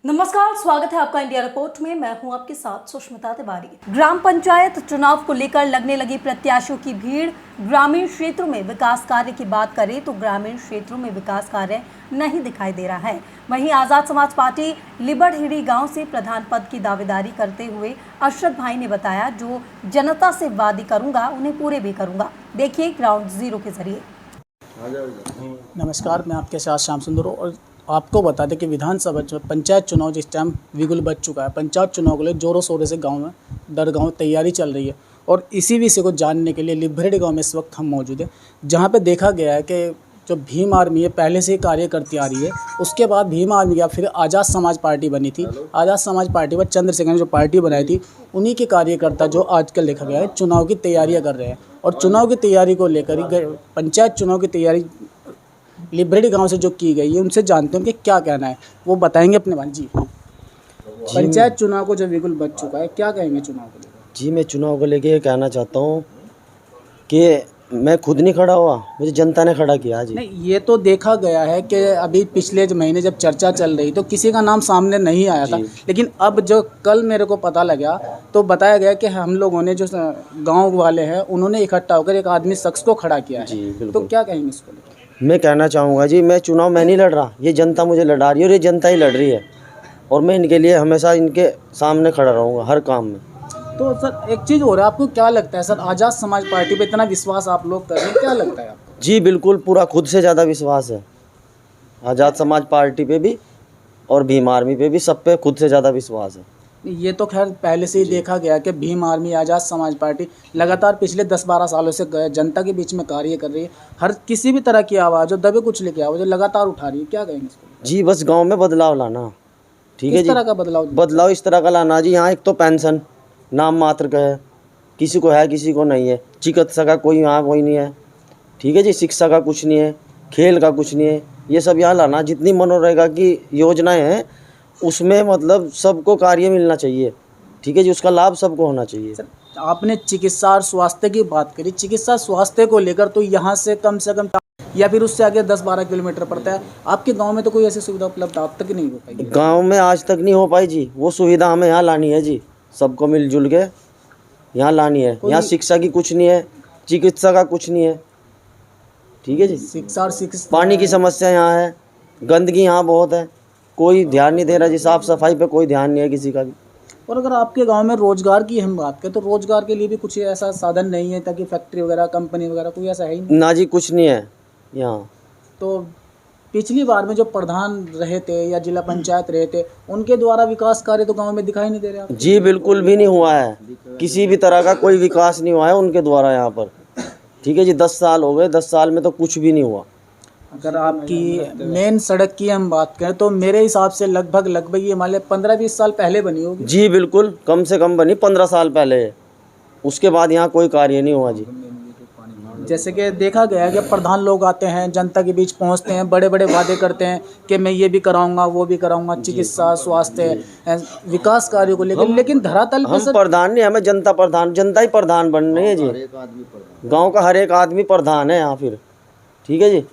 नमस्कार, स्वागत है आपका इंडिया रिपोर्ट में। मैं हूं आपके साथ सुष्मिता तिवारी। ग्राम पंचायत चुनाव को लेकर लगने लगी प्रत्याशियों की भीड़। ग्रामीण क्षेत्रों में विकास कार्य की बात करें तो ग्रामीण क्षेत्रों में विकास कार्य नहीं दिखाई दे रहा है। वहीं आजाद समाज पार्टी लिबड़हिड़ी गांव से प्रधान पद की दावेदारी करते हुए अरशद भाई ने बताया, जो जनता से वादे करूंगा उन्हें पूरे भी करूंगा। देखिए ग्राउंड जीरो के जरिए। नमस्कार, मैं आपके साथ श्याम सुंदर और आपको बता दें कि विधानसभा पंचायत चुनाव जिस टाइम बिगुल बज चुका है। पंचायत चुनाव के लिए जोरों शोरों से गांव में दर गांव तैयारी चल रही है और इसी विषय को जानने के लिए लिबड़हिड़ी गांव में इस वक्त हम मौजूद हैं, जहां पे देखा गया है कि जो भीम आर्मी है पहले से ही कार्य करती आ रही है। उसके बाद भीम आर्मी के बाद फिर आज़ाद समाज पार्टी बनी थी। आज़ाद समाज पार्टी पर चंद्रशेखर ने जो पार्टी बनाई थी, उन्हीं के कार्यकर्ता जो आजकल देखा गया है चुनाव की तैयारियाँ कर रहे हैं। और चुनाव की तैयारी को लेकर ही पंचायत चुनाव की तैयारी लिबड़हिड़ी गांव से जो की गई है, उनसे जानते हैं कि क्या कहना है, वो बताएंगे अपने भाई जी। पंचायत चुनाव को जो बिगुल बच चुका है, क्या कहेंगे चुनाव को लेकर? जी, मैं चुनाव को लेके ये कहना चाहता हूँ कि मैं खुद नहीं खड़ा हुआ, मुझे जनता ने खड़ा किया जी। नहीं, ये तो देखा गया है कि अभी पिछले महीने जब चर्चा चल रही तो किसी का नाम सामने नहीं आया था, लेकिन अब जो कल मेरे को पता लगा तो बताया गया कि हम लोगों ने जो गाँव वाले हैं उन्होंने इकट्ठा होकर एक आदमी शख्स को खड़ा किया है। जी बिल्कुल। तो क्या कहेंगे इसको लेकर? मैं कहना चाहूँगा जी, मैं चुनाव मैं नहीं लड़ रहा, ये जनता मुझे लड़ा रही है और ये जनता ही लड़ रही है और मैं इनके लिए हमेशा इनके सामने खड़ा रहूँगा हर काम में। तो सर एक चीज़ हो रहा है, आपको क्या लगता है सर, आज़ाद समाज पार्टी पे इतना विश्वास आप लोग कर रहे हैं, क्या लगता है आपको? जी बिल्कुल, पूरा खुद से ज़्यादा विश्वास है आज़ाद समाज पार्टी पे भी और भीम आर्मी पे भी, सब पे खुद से ज़्यादा विश्वास है। ये तो खैर पहले से ही देखा गया कि भीम आर्मी आज़ाद समाज पार्टी लगातार पिछले 10-12 सालों से जनता के बीच में कार्य कर रही है। हर किसी भी तरह की आवाज़ जो दबे कुचले की आवाज़ लगातार उठा रही है, क्या कहेंगे इसको? जी बस गाँव में बदलाव लाना, ठीक है जी। किस तरह का बदलाव इस तरह का लाना जी, यहाँ एक तो पेंशन नाम मात्र का है, किसी को है किसी को नहीं है। चिकित्सा का कोई यहाँ कोई नहीं है, ठीक है जी। शिक्षा का कुछ नहीं है, खेल का कुछ नहीं है, ये सब यहाँ लाना। जितनी मनोरेगा की योजनाएं हैं उसमें मतलब सबको कार्य मिलना चाहिए, ठीक है जी। उसका लाभ सबको होना चाहिए। सर, आपने चिकित्सा और स्वास्थ्य की बात करी। चिकित्सा स्वास्थ्य को लेकर तो यहाँ से कम या फिर उससे आगे 10-12 किलोमीटर पड़ता है। आपके गांव में तो कोई ऐसी सुविधा उपलब्ध आज तक नहीं हो पाई? गांव में आज तक नहीं हो पाई जी, वो सुविधा हमें यहाँ लानी है जी, सबको मिलजुल के यहाँ लानी है। यहाँ शिक्षा की कुछ नहीं है, चिकित्सा का कुछ नहीं है, ठीक है जी। शिक्षा और पानी की समस्या यहाँ है, गंदगी यहाँ बहुत है, कोई ध्यान नहीं दे रहा जी। साफ़ सफाई पे कोई ध्यान नहीं है किसी का भी। और अगर आपके गांव में रोजगार की हम बात करें तो रोजगार के लिए भी कुछ ऐसा साधन नहीं है, ताकि फैक्ट्री वगैरह कंपनी वगैरह कोई ऐसा है ही नहीं? ना जी, कुछ नहीं है यहाँ। तो पिछली बार में जो प्रधान रहे थे या जिला पंचायत रहे थे, उनके द्वारा विकास कार्य तो गांव में दिखाई नहीं दे रहे आपको? जी बिल्कुल भी नहीं हुआ है, किसी भी तरह का कोई विकास नहीं हुआ है उनके द्वारा यहाँ पर, ठीक है जी। 10 साल हो गए, 10 साल में तो कुछ भी नहीं हुआ। अगर आपकी मेन सड़क की हम बात करें तो मेरे हिसाब से लगभग ये मान लें 15-20 साल पहले बनी होगी। जी बिल्कुल, कम से कम बनी 15 साल पहले, उसके बाद यहाँ कोई कार्य नहीं हुआ जी। जैसे कि देखा गया है कि प्रधान लोग आते हैं, जनता के बीच पहुंचते हैं, बड़े बड़े वादे करते हैं कि मैं ये भी कराऊंगा वो भी कराऊंगा, चिकित्सा स्वास्थ्य विकास कार्यों को लेकर, लेकिन धरातल पे हम प्रधान नहीं, हमें जनता ही प्रधान बन रही है जी। गाँव का हर एक आदमी प्रधान है यहाँ फिर, ठीक है जी।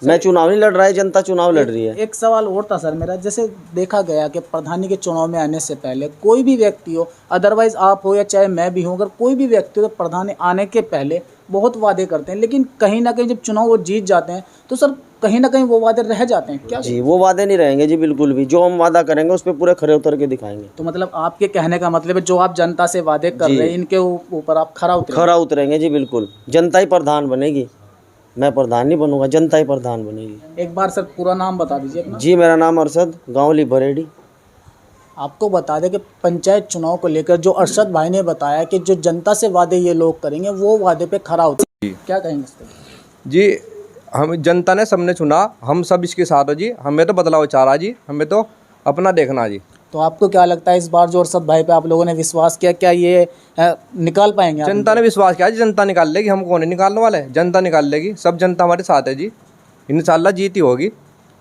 मैं चुनाव नहीं लड़ रहा है, जनता चुनाव लड़ रही है। एक सवाल और था सर मेरा, जैसे देखा गया कि प्रधानी के चुनाव में आने से पहले कोई भी व्यक्ति हो, अदरवाइज आप हो या चाहे मैं भी हूँ, अगर कोई भी व्यक्ति हो तो प्रधानी आने के पहले बहुत वादे करते हैं, लेकिन कहीं ना कहीं जब चुनाव वो जीत जाते हैं तो सर कहीं ना कहीं वो वादे रह जाते हैं। क्या जी, वो वादे नहीं रहेंगे जी बिल्कुल भी। जो हम वादा करेंगे उस पर पूरे खरे उतर के दिखाएंगे। तो मतलब आपके कहने का मतलब है जो आप जनता से वादे कर रहे हैं इनके ऊपर आप खरा उतरेंगे जी बिल्कुल। जनता ही प्रधान बनेगी, मैं प्रधान नहीं बनूंगा, जनता ही प्रधान बनेगी। एक बार सर पूरा नाम बता दीजिए अपना। जी, मेरा नाम अरशद, गाँव लिबड़हिड़ी। आपको बता दें कि पंचायत चुनाव को लेकर जो अरशद भाई ने बताया कि जो जनता से वादे ये लोग करेंगे वो वादे पे खरा उतरेंगे, क्या कहेंगे इस पर? जी, हम जनता ने सबने चुना, हम सब इसके साथ हो जी। हमें तो बदलाव चाह रहा जी, हमें तो अपना देखना जी। तो आपको क्या लगता है इस बार जो अरशद भाई पे आप लोगों ने विश्वास किया, क्या ये निकाल पाएंगे? जनता ने विश्वास किया जी, जनता निकाल लेगी, हम कौन है निकालने वाले, जनता निकाल लेगी, सब जनता हमारे साथ है जी, इंशाल्लाह जीत ही होगी।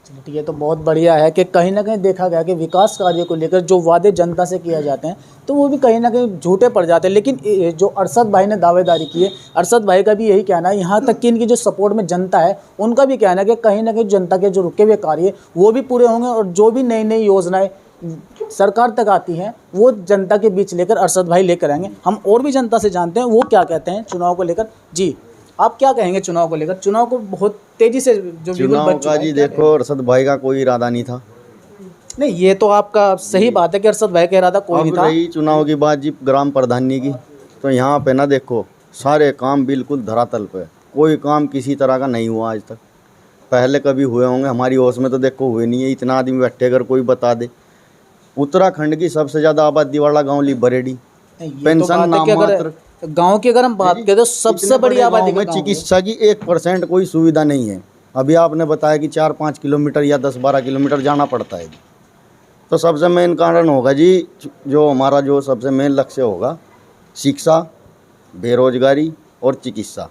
चलिए, ये तो बहुत बढ़िया है कि कहीं ना कहीं देखा गया कि विकास कार्य को लेकर जो वादे जनता से किए जाते हैं तो वो भी कहीं ना कहीं झूठे पड़ जाते हैं। लेकिन जो अरशद भाई ने दावेदारी की है, अरशद भाई का भी यही कहना है, यहाँ तक कि इनकी जो सपोर्ट में जनता है उनका भी कहना है कि कहीं ना कहीं जनता के जो रुके हुए कार्य वो भी पूरे होंगे और जो भी नई नई योजनाएं सरकार तक आती हैं वो जनता के बीच लेकर अरशद भाई लेकर आएंगे। हम और भी जनता से जानते हैं वो क्या कहते हैं चुनाव को लेकर। जी आप क्या कहेंगे चुनाव को लेकर? चुनाव को बहुत तेजी से जो चुनाव का जी देखो, अरशद भाई का कोई इरादा नहीं था। नहीं ये तो आपका सही बात है कि अरशद भाई का इरादा कोई नहीं अब था। रही चुनाव की बात जी ग्राम प्रधानी की, तो यहाँ पे ना देखो सारे काम बिल्कुल धरातल पे, कोई काम किसी तरह का नहीं हुआ आज तक। पहले कभी हुए होंगे, हमारी होश में तो देखो हुए नहीं है। इतना आदमी बैठे अगर कोई बता दे, उत्तराखंड की सबसे ज़्यादा आबादी वाला गाँव लिबरेडी, पेंशन नाम मात्र। गांव की अगर हम बात करें तो सबसे बड़ी आबादी में चिकित्सा की 1% कोई सुविधा नहीं है। अभी आपने बताया कि 4-5 किलोमीटर या 10-12 किलोमीटर जाना पड़ता है। तो सबसे मेन कारण होगा जी, जो हमारा जो सबसे मेन लक्ष्य होगा, शिक्षा, बेरोजगारी और चिकित्सा।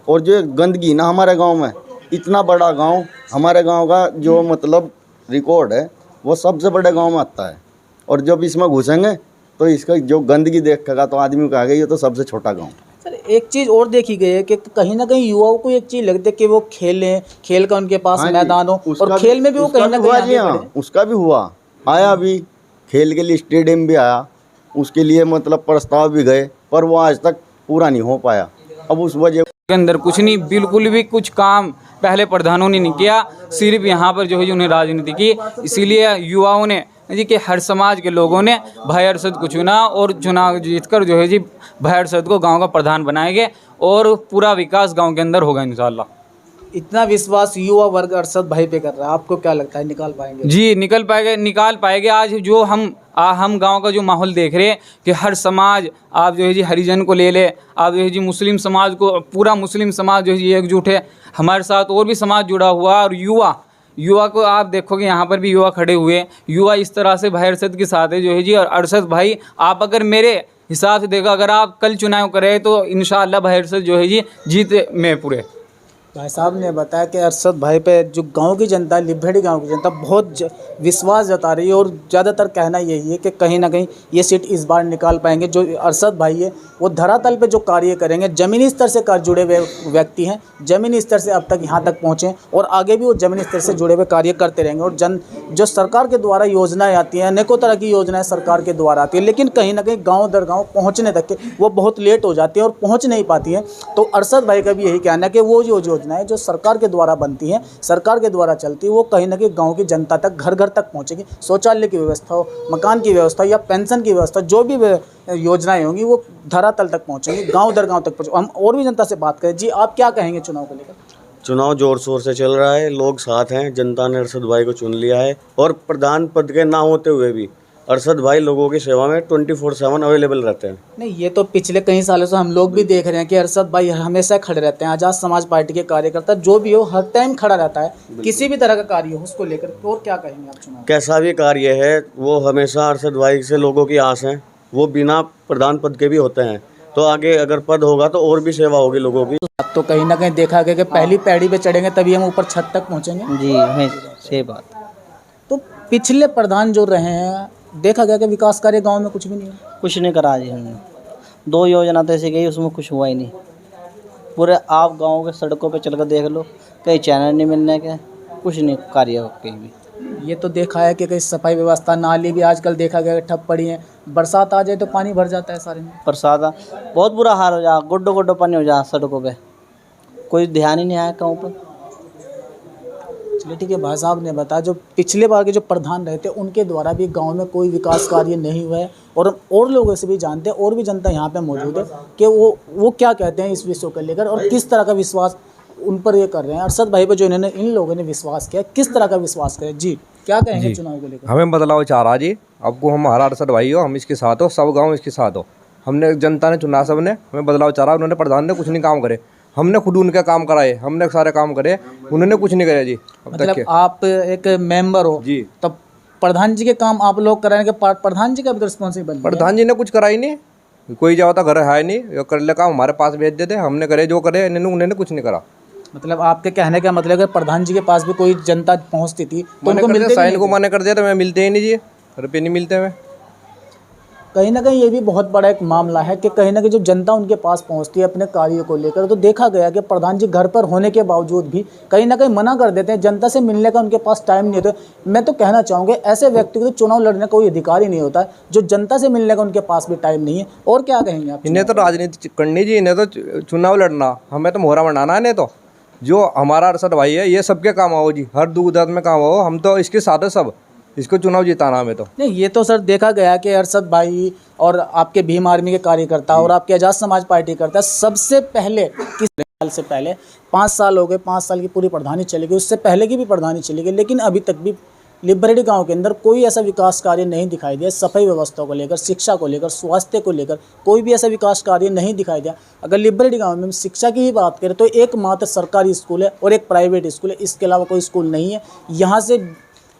और जो गंदगी ना हमारे गांव में, इतना बड़ा गांव, हमारे गांव का जो मतलब रिकॉर्ड है वो सबसे बड़े गांव में आता है। और जब इसमें घुसेंगे तो इसका जो गंदगी देखेगा तो आदमी को आगे ये तो सबसे छोटा गांव। सर एक चीज़ और देखी गई है कि कहीं ना कहीं युवाओं को एक चीज़ लगती है कि वो खेलें, खेल का उनके पास मैदान हो, और खेल में भी वो कहीं ना कहीं आगे बढ़े। उसका भी हुआ, आया भी खेल के लिए स्टेडियम भी आया, उसके लिए मतलब प्रस्ताव भी गए, पर वो आज तक पूरा नहीं हो पाया। अब उस वजह के अंदर कुछ नहीं, बिल्कुल भी कुछ काम पहले प्रधानों ने नहीं किया, सिर्फ यहाँ पर जो है उन्हें राजनीति की। इसीलिए युवाओं ने जी कि हर समाज के लोगों ने भाई अरशद को चुना और चुनाव जीतकर जो है जी भाई अरशद को गांव का प्रधान बनाएंगे और पूरा विकास गांव के अंदर होगा इंशाल्लाह। इतना विश्वास युवा वर्ग अरशद भाई पे कर रहा है, आपको क्या लगता है निकाल पाएंगे? जी निकाल पाएंगे। आज जो हम गांव का जो माहौल देख रहे हैं कि हर समाज, आप जो है जी हरिजन को ले ले, आप जो है जी मुस्लिम समाज को, पूरा मुस्लिम समाज जो है जी एकजुट है, हमारे साथ और भी समाज जुड़ा हुआ। और युवा को आप देखोगे यहाँ पर भी युवा खड़े हुए, युवा इस तरह से भाई अरशद के साथ है जो है जी। और अरशद भाई आप अगर मेरे हिसाब से देखो, अगर आप कल चुनाव करें तो इंशाअल्लाह भाई अरशद जो है जी जीत में पूरे। भाई साहब ने बताया कि अरशद भाई पे जो गांव की जनता, लिबरेडी गांव की जनता बहुत विश्वास जता रही है और ज़्यादातर कहना यही है कि कहीं ना कहीं ये सीट इस बार निकाल पाएंगे। जो अरशद भाई है वो धरातल पे जो कार्य करेंगे, ज़मीनी स्तर से जुड़े हुए व्यक्ति हैं, ज़मीनी स्तर से अब तक यहाँ तक पहुँचे और आगे भी वो ज़मीनी स्तर से जुड़े हुए कार्य करते रहेंगे। और जो सरकार के द्वारा योजनाएँ आती हैं, अनेकों तरह की योजनाएँ सरकार के द्वारा आती है, लेकिन कहीं ना कहीं गाँव दर गाँव पहुँचने तक के वो बहुत लेट हो जाती है और पहुँच नहीं पाती है। तो अरशद भाई का भी यही कहना है कि वो जो योजनाएं जो सरकार के द्वारा बनती हैं, सरकार के द्वारा चलती है, वो कहीं ना कहीं गांव की जनता तक, घर घर तक पहुंचेगी। शौचालय की व्यवस्था हो, मकान की व्यवस्था या पेंशन की व्यवस्था, जो भी योजनाएं होंगी वो धरातल तक पहुंचेंगी, गांव दर गांव तक पहुंचेंगी। हम और भी जनता से बात करें। जी आप क्या कहेंगे चुनाव को लेकर? चुनाव जोर शोर से चल रहा है, लोग साथ हैं, जनता ने अरशद भाई को चुन लिया है। और प्रधान पद के ना होते हुए भी अरशद भाई लोगों की सेवा में 24/7 अवेलेबल रहते हैं। नहीं ये तो पिछले कई सालों से हम लोग भी देख रहे हैं कि अरशद भाई हमेशा खड़े रहते हैं। आज़ाद समाज पार्टी के कार्यकर्ता जो भी हो हर टाइम खड़ा रहता है, किसी भी तरह का कार्य हो उसको लेकर। तो क्या कहेंगे आप चुनाव? कैसा भी कार्य है वो हमेशा अरशद भाई से लोगों की आस है। वो बिना प्रधान पद के भी होते हैं, तो आगे अगर पद होगा तो और भी सेवा होगी लोगों की। तो कहीं ना कहीं देखा गया कि पहली पैड़ी पे चढ़ेंगे तभी हम ऊपर छत तक पहुँचेंगे। जी हमें सही बात। तो पिछले प्रधान जो रहे हैं, देखा गया कि विकास कार्य गांव में कुछ भी नहीं है। कुछ नहीं करा जी हमने, 2 योजना तो ऐसी गई उसमें कुछ हुआ ही नहीं। पूरे आप गांव के सड़कों पे चल कर देख लो, कहीं चैनल नहीं मिलने के, कुछ नहीं कार्य कहीं भी। ये तो देखा है कि कहीं सफाई व्यवस्था, नाली भी आजकल देखा गया कि ठप पड़ी है। बरसात आ जाए तो पानी भर जाता है सारे में। बरसात बहुत बुरा हाल हो जा, गुड्डो पानी हो जा सड़कों पे, कोई ध्यान ही नहीं आया गाँव पर। चलिए ठीक है। भाई साहब ने बताया जो पिछले बार के जो प्रधान रहे थे उनके द्वारा भी गांव में कोई विकास कार्य नहीं हुआ है। और लोगों से भी जानते हैं, और भी जनता यहाँ पे मौजूद है कि वो क्या कहते हैं इस विषय को लेकर और किस तरह का विश्वास उन पर ये कर रहे हैं। अरशद भाई पर जो इन्होंने इन लोगों ने विश्वास किया, किस तरह का विश्वास करें? जी क्या कहेंगे चुनाव को लेकर? हमें बदलाव चाह रहा जी। आपको हमारा अरशद भाई हो, हम इसके साथ हो, सब गाँव इसके साथ हो। हमने जनता ने चुना, सब ने हमें बदलाव चाह रहा। उन्होंने प्रधान ने कुछ नहीं काम करे, हमने खुद उनके काम कराए, हमने सारे काम करे, उन्होंने कुछ नहीं करे जी अब मतलब तक के। आप एक मेंबर हो जी, तब प्रधान जी के काम आप लोग कराने के प्रधान जी का भी रिस्पॉन्सिबल। प्रधान जी ने कुछ करा ही नहीं, कोई जाता घर है नहीं, ये कर ले काम हमारे पास भेज देते, हमने करे जो करे, उन्होंने कुछ नहीं करा। मतलब आपके कहने का मतलब है प्रधान जी के पास भी कोई जनता पहुंचती थी तो उनको मिलते साइन को मना कर दिया तो मैं मिलते ही नहीं जी, रुपये नहीं मिलते हमें। कहीं ना कहीं ये भी बहुत बड़ा एक मामला है कि कहीं ना कहीं जो जनता उनके पास पहुंचती है अपने कार्यों को लेकर, तो देखा गया कि प्रधान जी घर पर होने के बावजूद भी कहीं ना कहीं मना कर देते हैं, जनता से मिलने का उनके पास टाइम नहीं होता। मैं तो कहना चाहूँगा ऐसे व्यक्ति को तो चुनाव लड़ने का कोई अधिकार ही नहीं होता है, जो जनता से मिलने का उनके पास भी टाइम नहीं है। और क्या कहेंगे आप? इन्हें तो राजनीति करनी जी, इन्हें तो चुनाव लड़ना, हमें तो मोहरा बनाना है। इन्हें तो जो हमारा अरशद भाई है ये सबके काम आओ जी, हर दुख दर्द में काम आओ, हम तो इसके साथ है सब, इसको चुनाव जिताना हमें तो। नहीं, ये तो सर देखा गया कि अरशद भाई और आपके भीम आर्मी के कार्यकर्ता और आपके आज़ाद समाज पार्टी करता सबसे पहले किस साल से पहले 5 साल हो गए, 5 साल की पूरी प्रधानी चली गई, उससे पहले की भी प्रधानी चली गई, लेकिन अभी तक भी लिबरेटी गांव के अंदर कोई ऐसा विकास कार्य नहीं दिखाई दिया। सफाई व्यवस्था को लेकर, शिक्षा को लेकर, स्वास्थ्य को लेकर कोई भी ऐसा विकास कार्य नहीं दिखाई दिया। अगर लिबरेटी गांव में शिक्षा की ही बात करें तो एकमात्र सरकारी स्कूल है और एक प्राइवेट स्कूल है, इसके अलावा कोई स्कूल नहीं है। यहाँ से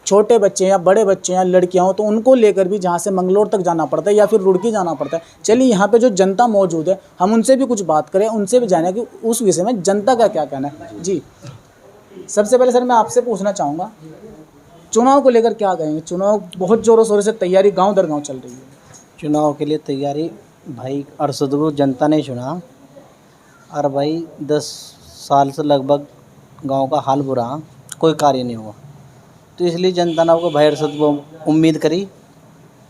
छोटे बच्चे या बड़े बच्चे या लड़कियां हो तो उनको लेकर भी जहाँ से मंगलोर तक जाना पड़ता है या फिर रुड़की जाना पड़ता है। चलिए यहाँ पे जो जनता मौजूद है हम उनसे भी कुछ बात करें, उनसे भी जाने कि उस विषय में जनता का क्या कहना है। जी, सबसे पहले सर मैं आपसे पूछना चाहूँगा, चुनाव को लेकर क्या कहेंगे? चुनाव बहुत ज़ोरों शोरों से तैयारी गांव दर गांव चल रही है। चुनाव के लिए तैयारी भाई अरशद को जनता ने चुना, और भाई 10 साल से लगभग गांव का हाल बुरा, कोई कार्य नहीं हुआ, तो इसलिए जनता ने आपको भाई अरशद को उम्मीद करी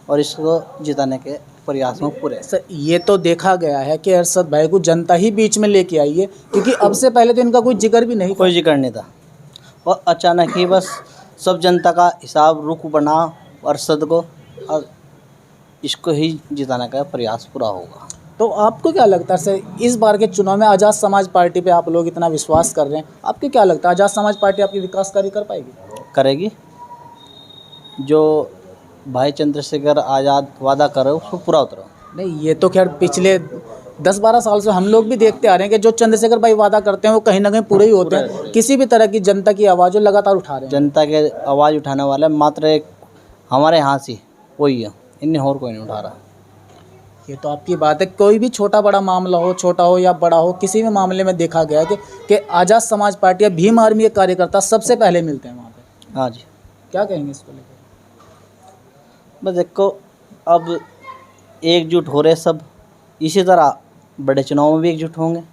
और इसको जिताने के प्रयास में पूरे। सर ये तो देखा गया है कि अरशद भाई को जनता ही बीच में लेके आई है, क्योंकि अब से पहले तो इनका कोई जिक्र भी नहीं था। कोई जिक्र नहीं था, और अचानक ही बस सब जनता का हिसाब रुख बना अरशद को, और इसको ही जिताने का प्रयास पूरा होगा। तो आपको क्या लगता है सर, इस बार के चुनाव में आज़ाद समाज पार्टी पे आप लोग इतना विश्वास कर रहे हैं, आपको क्या लगता है आज़ाद समाज पार्टी आपकी विकास कार्य कर पाएगी? करेगी। जो भाई चंद्रशेखर आज़ाद वादा करे उसको पूरा उतरो। नहीं, ये तो खैर पिछले 10-12 साल से हम लोग भी देखते आ रहे हैं कि जो चंद्रशेखर भाई वादा करते हैं वो कहीं ना कहीं पूरे ही होते हैं। किसी भी तरह की जनता की आवाज़ लगातार उठा रहे हैं। जनता के आवाज़ उठाने वाले मात्र एक हमारे यहाँ से वही है, इन्हें और कोई नहीं उठा रहा। ये तो आपकी बात है, कोई भी छोटा बड़ा मामला हो, छोटा हो या बड़ा हो, किसी भी मामले में देखा गया है कि आज़ाद समाज पार्टी या भीम आर्मी के कार्यकर्ता सबसे पहले मिलते हैं वहाँ पे। हाँ जी, क्या कहेंगे इसको लेकर? बस देखो अब एकजुट हो रहे सब, इसी तरह बड़े चुनाव में भी एकजुट होंगे।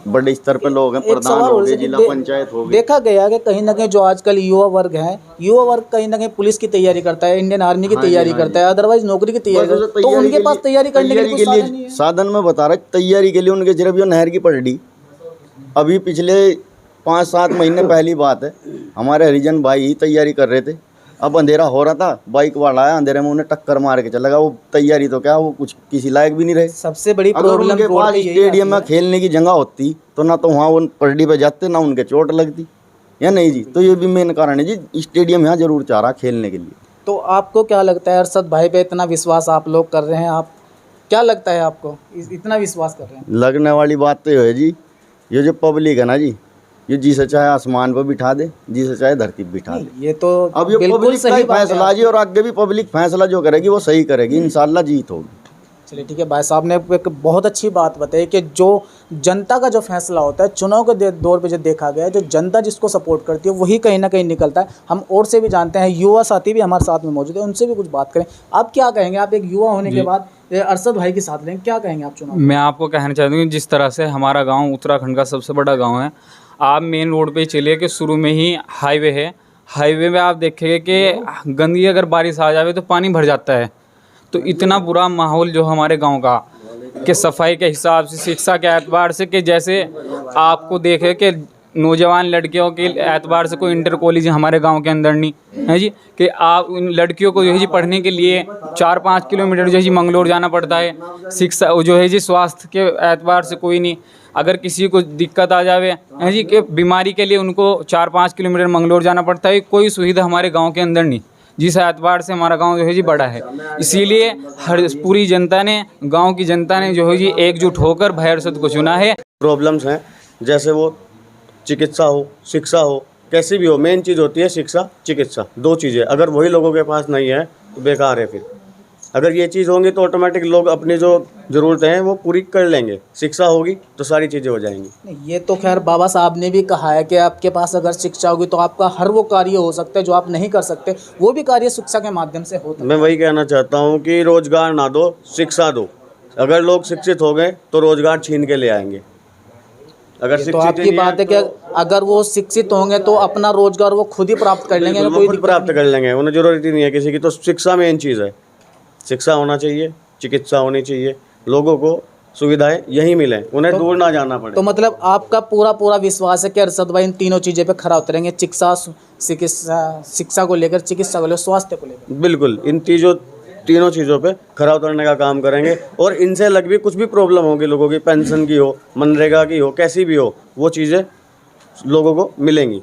बड़े स्तर पे लोग हैं, एक प्रधान सवाल हो और गए, से जिला दे- पंचायत हो गई। देखा गया कि कहीं ना कहीं जो आजकल युवा वर्ग है, युवा वर्ग कहीं ना कहीं पुलिस की तैयारी करता है, इंडियन आर्मी की तैयारी करता है, अदरवाइज नौकरी की तैयारी करता है, तो उनके पास तैयारी करने के लिए कुछ साधन नहीं है। साधन में बता रहा, तैयारी के लिए उनके सिर्फ ये नहर की पटड़ी। अभी पिछले 5-7 महीने पहली बात है, हमारे हरिजन भाई ही तैयारी कर रहे थे। अब अंधेरा हो रहा था, बाइक वाला आया, अंधेरे में उन्हें टक्कर मार के चला गया। वो तैयारी तो क्या, वो कुछ किसी लायक भी नहीं रहे। सबसे बड़ी अगर प्रॉब्लम उनके पास स्टेडियम में खेलने की जगह होती तो ना तो वहाँ वो पटड़ी पे जाते, ना उनके चोट लगती, या नहीं जी। तो ये भी मेन कारण है जी, स्टेडियम यहाँ जरूर चाह रहा खेलने के लिए। तो आपको क्या लगता है अरशद भाई पे इतना विश्वास आप लोग कर रहे हैं, आप क्या लगता है आपको इतना विश्वास कर रहे हैं? लगने वाली बात तो ये है जी, ये जो पब्लिक है ना जी, ये जिसे चाहे आसमान पर बिठा दे, जिसे चाहे धरती पर बिठा दे। ये तो अब ये बिल्कुल पब्लिक का सही ही बात है। फैसला जी, और आगे भी पब्लिक फैसला जो करेगी वो सही करेगी, इंशाल्लाह जीत होगी। चलिए ठीक है, भाई साहब ने एक बहुत अच्छी बात बताई कि जो जनता का जो फैसला होता है चुनाव के दौर पे जो देखा गया है, जो जनता जिसको सपोर्ट करती है वही कहीं ना कहीं निकलता है। हम और से भी जानते हैं, युवा साथी भी हमारे साथ में मौजूद है, उनसे भी कुछ बात करें। आप क्या कहेंगे, आप एक युवा होने के बाद अरशद भाई के साथ लेंगे, क्या कहेंगे आप चुनाव? मैं आपको कहना चाहता हूँ कि जिस तरह से हमारा गांव उत्तराखंड का सबसे बड़ा गांव है, आप मेन रोड पे चलिए कि शुरू में ही हाईवे है, हाईवे में आप देखेंगे कि गंदगी अगर बारिश आ जाए तो पानी भर जाता है। तो इतना बुरा माहौल जो हमारे गांव का, कि सफाई के हिसाब से, शिक्षा के एतबार से, कि जैसे आपको देखे कि नौजवान लड़कियों के एतबार से कोई इंटर कॉलेज हमारे गांव के अंदर नहीं है जी, कि आप उन लड़कियों को जो है जी पढ़ने के लिए 4-5 किलोमीटर जो है जी मंगलोर जाना पड़ता है। शिक्षा जो है जी, स्वास्थ्य के एतबार से कोई नहीं, अगर किसी को दिक्कत आ जावे है जी कि बीमारी के लिए उनको 4-5 किलोमीटर मंगलोर जाना पड़ता है, कोई सुविधा हमारे गाँव के अंदर नहीं, जिस एतबार से हमारा गांव जो है जी बड़ा है। इसीलिए हर पूरी जनता ने, गांव की जनता ने जो है जी एकजुट होकर भाई अरशद को चुना है। प्रॉब्लम्स हैं, जैसे वो चिकित्सा हो, शिक्षा हो, कैसी भी हो, मेन चीज़ होती है शिक्षा चिकित्सा, 2 चीज़ें। अगर वही लोगों के पास नहीं है तो बेकार है फिर। अगर ये चीज़ होंगी तो ऑटोमेटिक लोग अपनी जो ज़रूरतें हैं वो पूरी कर लेंगे। शिक्षा होगी तो सारी चीज़ें हो जाएंगी। नहीं, ये तो खैर बाबा साहब ने भी कहा है कि आपके पास अगर शिक्षा होगी तो आपका हर वो कार्य हो सकता है जो आप नहीं कर सकते, वो भी कार्य शिक्षा के माध्यम से होता है। मैं वही कहना चाहता हूँ कि रोज़गार ना दो, शिक्षा दो। अगर लोग शिक्षित हो गए तो रोज़गार छीन के ले आएंगे। अगर तो शिक्षित आपकी नहीं बात है कि अगर वो शिक्षित होंगे तो अपना रोजगार वो खुद ही प्राप्त कर लेंगे, बिल्कुल, कोई वो खुद दिक्कत प्राप्त कर लेंगे, उन्हें ज़रूरत ही नहीं है किसी की। तो शिक्षा मेन चीज़ है, शिक्षा होना चाहिए, चिकित्सा होनी चाहिए, लोगों को सुविधाएं यहीं मिलें, उन्हें दूर ना जाना पड़े। तो मतलब आपका पूरा विश्वास है कि अरशद भाई इन तीनों चीज़ों पे खरा उतरेंगे, शिक्षा को लेकर, चिकित्सा को लेकर, स्वास्थ्य को लेकर। बिल्कुल, इन तीनों चीज़ों पे खरा उतरने का काम करेंगे। और इनसे लग भी कुछ भी प्रॉब्लम होगी लोगों की, पेंशन की हो, मनरेगा की हो, कैसी भी हो, वो चीज़ें लोगों को मिलेंगी,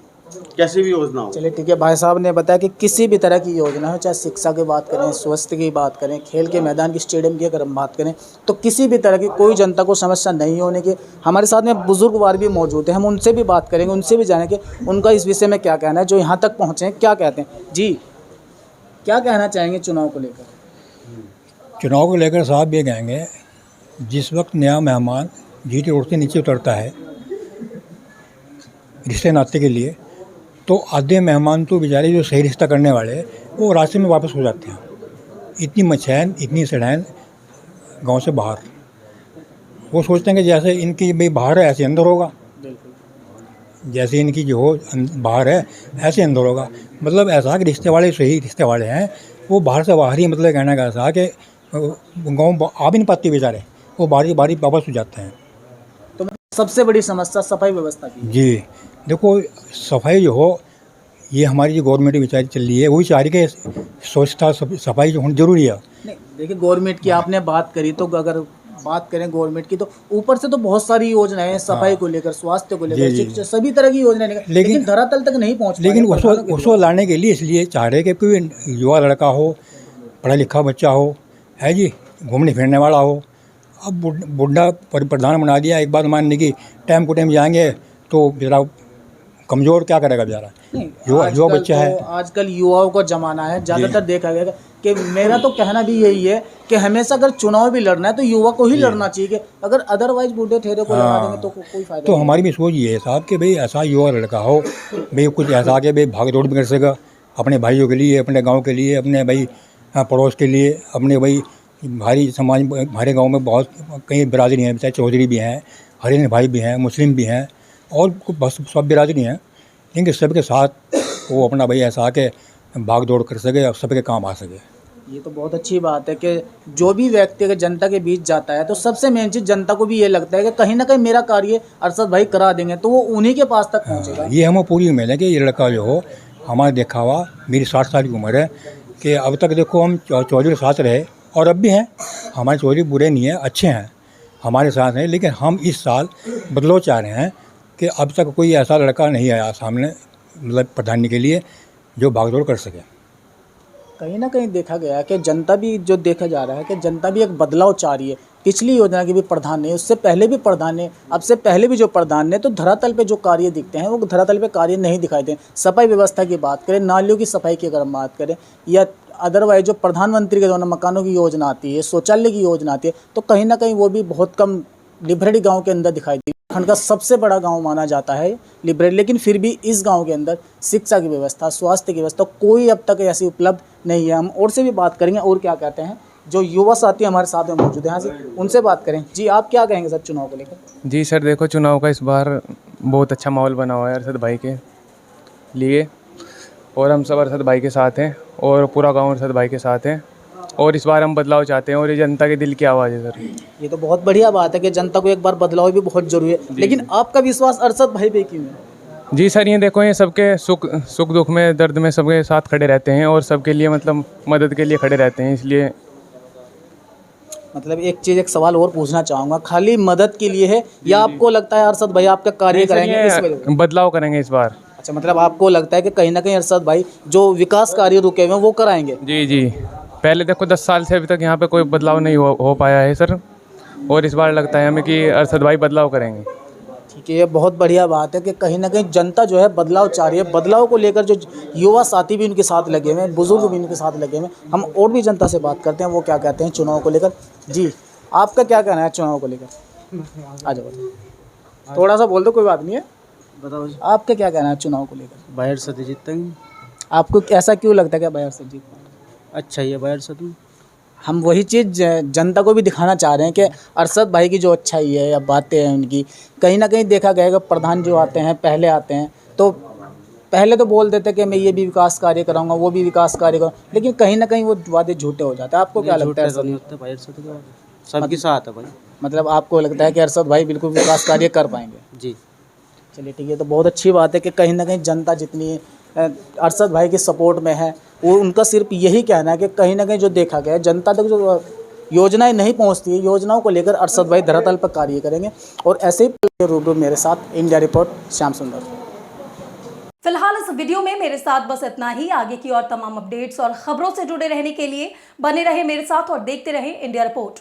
कैसी भी योजना हो। चलिए ठीक है, भाई साहब ने बताया कि किसी भी तरह की योजना हो, चाहे शिक्षा की बात करें, स्वास्थ्य की बात करें, खेल के मैदान की, स्टेडियम की अगर हम बात करें, तो किसी भी तरह की कोई जनता को समस्या नहीं होने की। हमारे साथ में बुजुर्गवार भी मौजूद हैं, हम उनसे भी बात करेंगे, उनसे भी जानेंगे उनका इस विषय में क्या कहना है, जो यहाँ तक पहुँचे हैं क्या कहते हैं। जी, क्या कहना चाहेंगे चुनाव को लेकर? चुनाव को लेकर साहब ये कहेंगे, जिस वक्त नया मेहमान जीटी रोड से नीचे उतरता है रिश्ते नाते के लिए, तो आधे मेहमान तो बेचारे जो सही रिश्ता करने वाले हैं वो रास्ते में वापस हो जाते हैं। इतनी मचैन, इतनी सड़ैन गांव से बाहर, वो सोचते हैं कि जैसे इनकी भाई बाहर है ऐसे अंदर होगा, जैसे इनकी जो हो बाहर है ऐसे अंदर होगा। मतलब ऐसा कि रिश्ते वाले सही रिश्ते वाले हैं, वो बाहर से बाहर ही, मतलब कहना का ऐसा कि गाँव आ भी नहीं पाते बेचारे, वो बारी बारी वापस हो जाते हैं। तो सबसे बड़ी समस्या सफाई व्यवस्था की। जी देखो, सफाई जो हो, ये हमारी जो गवर्नमेंट बेचारी चल रही है, वही चाह रही है कि स्वच्छता सफाई जो होनी जरूरी है। नहीं, देखिए गवर्नमेंट की आपने बात करी, तो अगर बात करें गवर्नमेंट की तो ऊपर से तो बहुत सारी योजनाएं हैं, सफाई को लेकर, स्वास्थ्य को लेकर, शिक्षा, सभी तरह की योजनाएं, लेकिन धरातल तक नहीं पहुंच। लेकिन उसको लाने के लिए इसलिए चाह रहे कि कोई युवा लड़का हो, पढ़ा लिखा बच्चा हो, है जी, घूमने फिरने वाला हो। अब बुढ़ा प्रधान बना दिया, एक बात मानने की, टाइम को टाइम जाएंगे तो बेचारा कमज़ोर क्या करेगा बेचारा, युवा बच्चा है। आजकल युवाओं का ज़माना है, ज़्यादातर देखा गया कि मेरा तो कहना भी यही है कि हमेशा अगर चुनाव भी लड़ना है तो युवा को ही लड़ना चाहिए, कि अगर अदरवाइज बूढ़े ठेरे को लगा देंगे तो कोई फायदा तो नहीं। हमारी भी सोच ये है साहब कि भाई ऐसा युवा लड़का हो, भाई कुछ ऐसा कि भाई भाग दौड़ भी कर सकेगा अपने भाइयों के लिए, अपने गाँव के लिए, अपने भाई पड़ोस के लिए, अपने भाई भारी समाज। हमारे गाँव में बहुत कई बिरादरी हैं, चाहे चौधरी भी हैं, हरिजन भाई भी हैं, मुस्लिम भी हैं, और बस सब बिरादरी हैं, लेकिन सबके साथ वो अपना भाई ऐसा आके भाग दौड़ कर सके और सबके काम आ सके। ये तो बहुत अच्छी बात है कि जो भी व्यक्ति अगर जनता के बीच जाता है तो सबसे मेन चीज़ जनता को भी ये लगता है कि कहीं ना कहीं मेरा कार्य अरशद भाई करा देंगे, तो वो उन्हीं के पास तक पहुँचेगा। ये हमें पूरी उम्मीद है कि ये लड़का जो हो, हमारे देखा हुआ, मेरी 60 साल की उम्र है, कि अब तक देखो हम चौधरी के साथ रहे और अब भी हैं, हमारे चौधरी बुरे नहीं हैं, अच्छे हैं, हमारे साथ हैं। लेकिन हम इस साल बदलाव चाह रहे हैं कि अब तक कोई ऐसा लड़का नहीं आया सामने, मतलब प्रधानी के लिए, जो भागदौड़ कर सके। कहीं ना कहीं देखा गया है कि जनता भी, जो देखा जा रहा है कि जनता भी एक बदलाव चाह रही है। पिछली योजना के भी प्रधान ने, उससे पहले भी प्रधान ने, अब से पहले भी जो प्रधान ने, तो धरातल पे जो कार्य दिखते हैं वो धरातल पे कार्य नहीं दिखाई दें। सफाई व्यवस्था की बात करें, नालियों की सफाई की अगर हम बात करें, या अदरवाइज जो प्रधानमंत्री के द्वारा मकानों की योजना आती है, शौचालय की योजना आती है, तो कहीं ना कहीं वो भी बहुत कम लिबरेली गांव के अंदर दिखाई दी। खंड का सबसे बड़ा गांव माना जाता है लिबरेली, लेकिन फिर भी इस गांव के अंदर शिक्षा की व्यवस्था, स्वास्थ्य की व्यवस्था कोई अब तक ऐसी उपलब्ध नहीं है। हम और से भी बात करेंगे, और क्या कहते हैं जो युवा साथी हमारे साथ में मौजूद हैं, यहाँ से उनसे बात करें। जी, आप क्या कहेंगे सर चुनाव को लेकर? जी सर, देखो चुनाव का इस बार बहुत अच्छा माहौल बना हुआ है अरशद भाई के लिए, और हम सब अरशद भाई के साथ हैं, और पूरा गाँव अरशद भाई के साथ हैं, और इस बार हम बदलाव चाहते हैं, और ये जनता के दिल की आवाज़ है सर। ये तो बहुत बढ़िया बात है कि जनता को एक बार बदलाव भी बहुत जरूरी है, लेकिन आपका विश्वास अरशद भाई पे क्यों है? जी सर, ये देखो, ये सबके सुख दुख में, दर्द में सबके साथ खड़े रहते हैं, और सबके लिए मतलब मदद के लिए खड़े रहते हैं, इसलिए। मतलब एक चीज़, एक सवाल और पूछना चाहूँगा, खाली मदद के लिए है या आपको लगता है अरशद भाई आपका कार्य करेंगे इस वजह? बदलाव करेंगे इस बार। अच्छा, मतलब आपको लगता है कि कहीं ना कहीं अरशद भाई जो विकास कार्य रुके हुए हैं वो कराएंगे? जी जी, पहले देखो 10 साल से अभी तक यहाँ पे कोई बदलाव नहीं हो पाया है सर, और इस बार लगता है हमें कि अरशद भाई बदलाव करेंगे। ठीक है, ये बहुत बढ़िया बात है कि कहीं ना कहीं जनता जो है बदलाव चाह रही है। बदलाव को लेकर जो युवा साथी भी उनके साथ लगे हुए हैं, बुजुर्ग भी उनके साथ लगे हुए हैं। हम और भी जनता से बात करते हैं, वो क्या कहते हैं चुनाव को लेकर। जी, आपका क्या कहना है चुनाव को लेकर? आ जाओ, थोड़ा सा बोल दो, कोई बात नहीं है। बताओ। आपका क्या कहना है चुनाव को लेकर? बाहर से जीतेंगे। आपको ऐसा क्यों लगता है कि बाहर से जीत? अच्छा ही है बाहर से तुम। हम वही चीज़ जनता को भी दिखाना चाह रहे हैं कि अरशद भाई की जो अच्छाई है या बातें हैं उनकी, कहीं ना कहीं देखा गया कि प्रधान जो आते हैं पहले आते हैं तो पहले तो बोल देते कि मैं ये भी विकास कार्य कराऊंगा, वो भी विकास कार्य करूँगा, लेकिन कहीं ना कहीं वो वादे झूठे हो जाते हैं। आपको क्या लगता है? नहीं होता बाहर से तो सबके साथ है भाई। मतलब आपको लगता है कि अरशद भाई बिल्कुल विकास कार्य कर पाएंगे? जी। चलिए ठीक है, तो बहुत अच्छी बात है कि कहीं ना कहीं जनता जितनी अरशद भाई के सपोर्ट में है, वो उनका सिर्फ यही कहना है कि कहीं ना कहीं जो देखा गया है जनता तक जो योजनाएं नहीं पहुंचती है, योजनाओं को लेकर अरशद भाई धरातल पर कार्य करेंगे। और ऐसे ही रूबरू मेरे साथ इंडिया रिपोर्ट श्याम सुंदर। फिलहाल इस वीडियो में मेरे साथ बस इतना ही। आगे की और तमाम अपडेट्स और खबरों से जुड़े रहने के लिए बने रहे मेरे साथ और देखते रहे इंडिया रिपोर्ट।